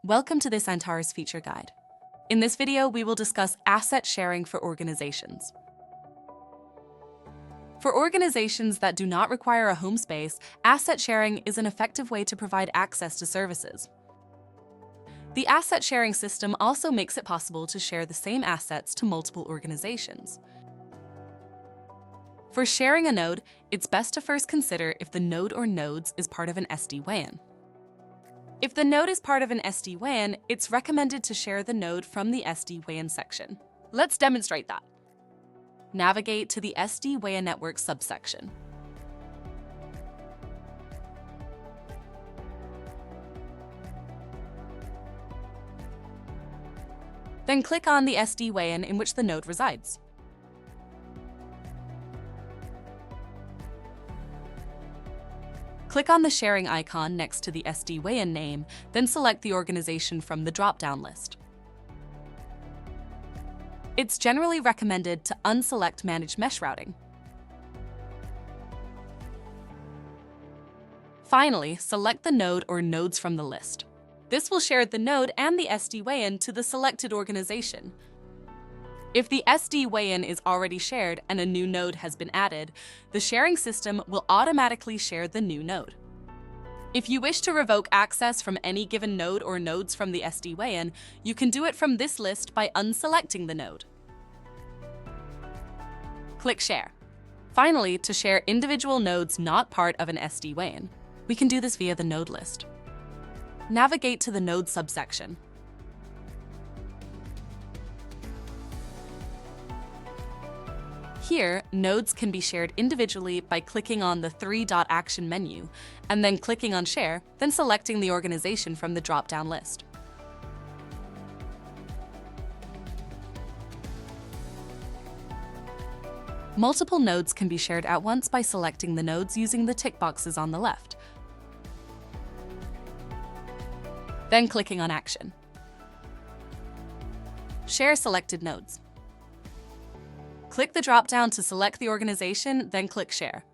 Welcome to this Antares feature guide. In this video, we will discuss asset sharing for organizations. For organizations that do not require a home space, asset sharing is an effective way to provide access to services. The asset sharing system also makes it possible to share the same assets to multiple organizations. For sharing a node, it's best to first consider if the node or nodes is part of an SD-WAN. If the node is part of an SD-WAN, it's recommended to share the node from the SD-WAN section. Let's demonstrate that. Navigate to the SD-WAN network subsection. Then click on the SD-WAN in which the node resides. Click on the sharing icon next to the SD-WAN name, then select the organization from the drop-down list. It's generally recommended to unselect Manage Mesh Routing. Finally, select the node or nodes from the list. This will share the node and the SD-WAN to the selected organization. If the SD-WAN is already shared and a new node has been added, the sharing system will automatically share the new node. If you wish to revoke access from any given node or nodes from the SD-WAN, you can do it from this list by unselecting the node. Click Share. Finally, to share individual nodes not part of an SD-WAN, we can do this via the node list. Navigate to the node subsection. Here, nodes can be shared individually by clicking on the three-dot action menu, and then clicking on Share, then selecting the organization from the drop-down list. Multiple nodes can be shared at once by selecting the nodes using the tick boxes on the left. Then clicking on Action. Share selected nodes. Click the drop-down to select the organization, then click Share.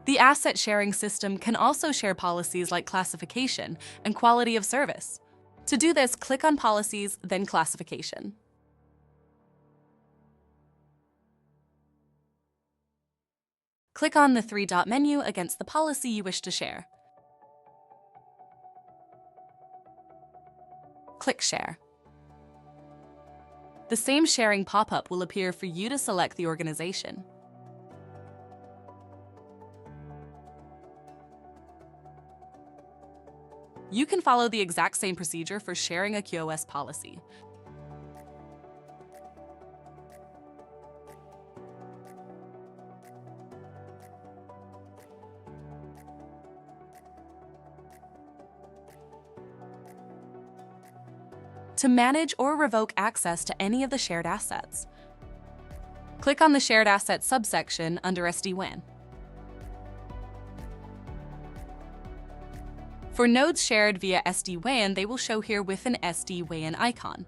The asset sharing system can also share policies like classification and quality of service. To do this, click on Policies, then Classification. Click on the three-dot menu against the policy you wish to share. Click Share. The same sharing pop-up will appear for you to select the organization. You can follow the exact same procedure for sharing a QoS policy. To manage or revoke access to any of the shared assets, click on the Shared Assets subsection under SD-WAN. For nodes shared via SD-WAN, they will show here with an SD-WAN icon.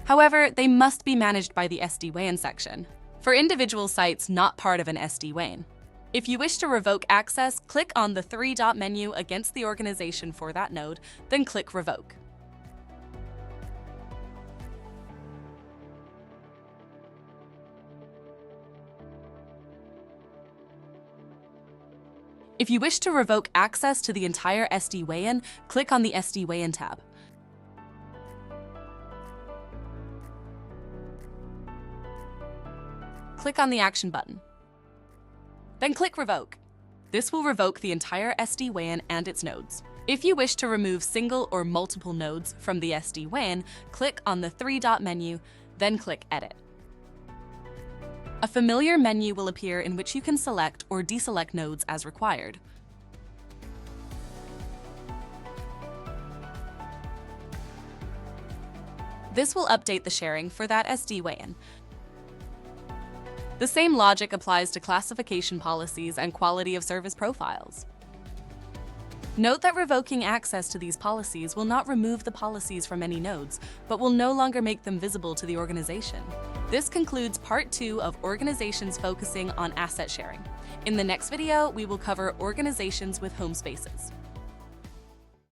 However, they must be managed by the SD-WAN section. For individual sites not part of an SD-WAN, if you wish to revoke access, click on the three-dot menu against the organization for that node, then click Revoke. If you wish to revoke access to the entire SD-WAN, click on the SD-WAN tab. Click on the Action button. Then click Revoke. This will revoke the entire SD-WAN and its nodes. If you wish to remove single or multiple nodes from the SD-WAN, click on the three-dot menu, then click Edit. A familiar menu will appear in which you can select or deselect nodes as required. This will update the sharing for that SD-WAN. The same logic applies to classification policies and quality of service profiles. Note that revoking access to these policies will not remove the policies from any nodes, but will no longer make them visible to the organization. This concludes part 2 of organizations focusing on asset sharing. In the next video, we will cover organizations with home spaces.